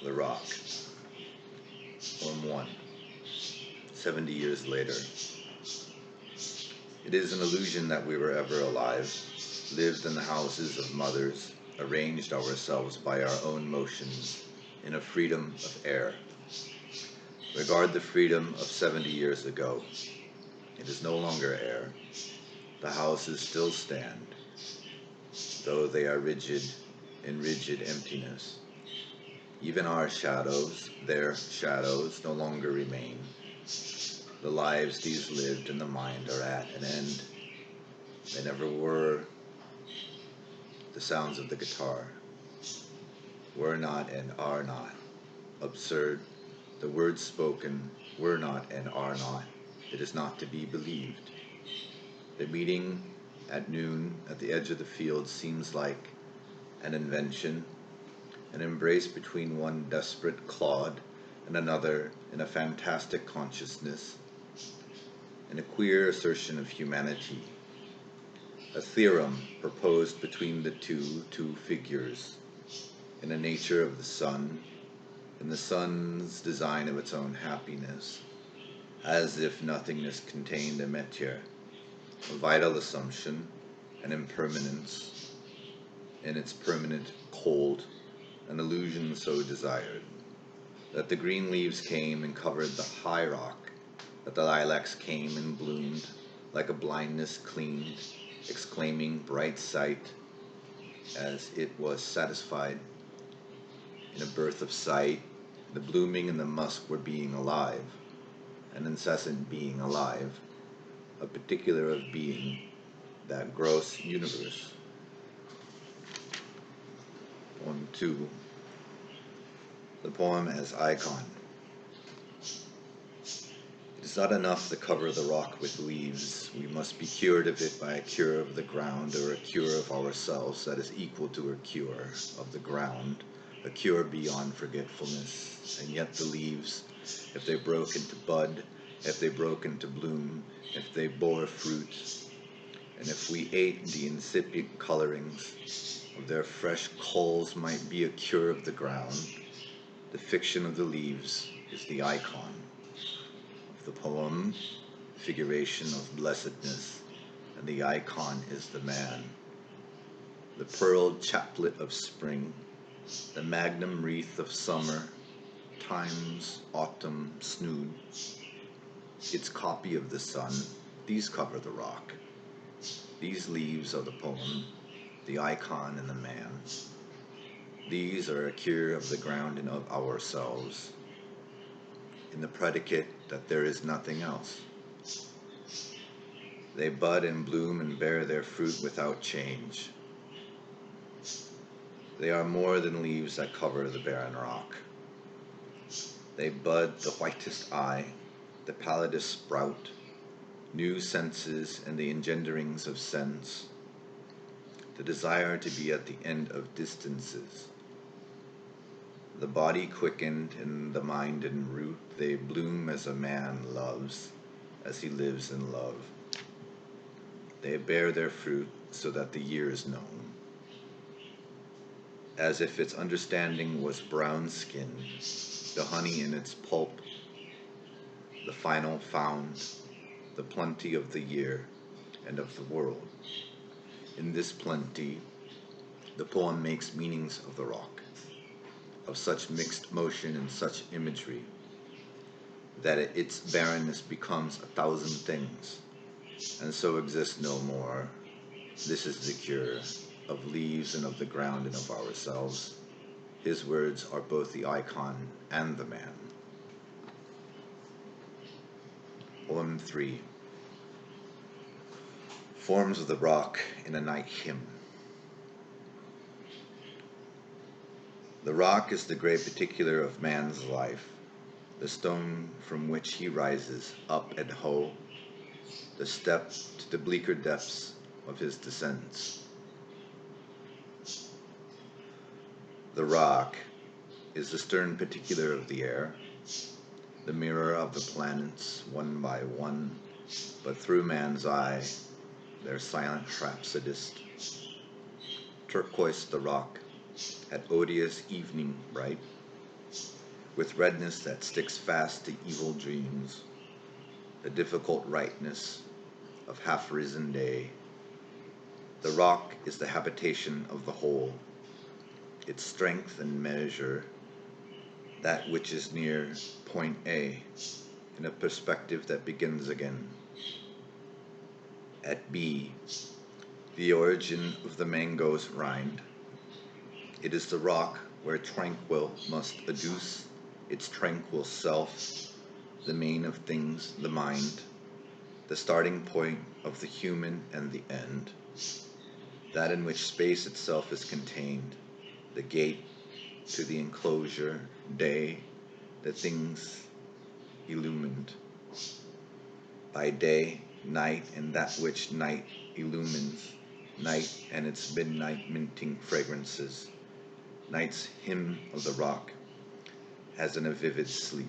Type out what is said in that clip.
The Rock, Poem 1, 70 years later. It is an illusion that we were ever alive, lived in the houses of mothers, arranged ourselves by our own motions, in a freedom of air. Regard the freedom of 70 years ago. It is no longer air. The houses still stand, though they are rigid in rigid emptiness. Even our shadows, their shadows, no longer remain. The lives these lived in the mind are at an end. They never were. The sounds of the guitar were not and are not. Absurd. The words spoken were not and are not. It is not to be believed. The meeting at noon at the edge of the field seems like an invention, an embrace between one desperate clod and another in a fantastic consciousness, in a queer assertion of humanity, a theorem proposed between the two figures, in the nature of the sun, in the sun's design of its own happiness, as if nothingness contained a métier, a vital assumption, an impermanence, in its permanent cold, an illusion so desired, that the green leaves came and covered the high rock, that the lilacs came and bloomed, like a blindness cleaned, exclaiming bright sight, as it was satisfied in a birth of sight. The blooming and the musk were being alive, an incessant being alive, a particular of being, that gross universe. Poem 2. The poem as icon. It is not enough to cover the rock with leaves. We must be cured of it by a cure of the ground, or a cure of ourselves that is equal to a cure of the ground, a cure beyond forgetfulness. And yet the leaves, if they broke into bud, if they broke into bloom, if they bore fruit, and if we ate the incipient colorings of their fresh coals, might be a cure of the ground. The fiction of the leaves is the icon of the poem, figuration of blessedness, and the icon is the man. The pearled chaplet of spring, the magnum wreath of summer, time's autumn snood, its copy of the sun, these cover the rock. These leaves are the poem, the icon and the man. These are a cure of the ground and of ourselves, in the predicate that there is nothing else. They bud and bloom and bear their fruit without change. They are more than leaves that cover the barren rock. They bud the whitest eye, the pallidest sprout, new senses and the engenderings of sense, the desire to be at the end of distances. The body quickened and the mind in root, they bloom as a man loves, as he lives in love. They bear their fruit so that the year is known, as if its understanding was brown skin, the honey in its pulp, the final found, the plenty of the year and of the world. In this plenty, the poem makes meanings of the rock, of such mixed motion and such imagery, that its barrenness becomes 1,000 things, and so exists no more. This is the cure of leaves and of the ground and of ourselves. His words are both the icon and the man. Poem 3. Forms of the rock in a night hymn. The rock is the great particular of man's life, the stone from which he rises up and ho, the step to the bleaker depths of his descents. The rock is the stern particular of the air, the mirror of the planets one by one, but through man's eye, their silent rhapsodist. Turquoise the rock, at odious evening bright, with redness that sticks fast to evil dreams, the difficult rightness of half-risen day. The rock is the habitation of the whole, its strength and measure, that which is near point A, in a perspective that begins again. At B, the origin of the mango's rind. It is the rock where tranquil must adduce its tranquil self, the main of things, the mind, the starting point of the human and the end, that in which space itself is contained, the gate to the enclosure, day, the things illumined. By day, night, and that which night illumines, night and its midnight minting fragrances, night's hymn of the rock, as in a vivid sleep.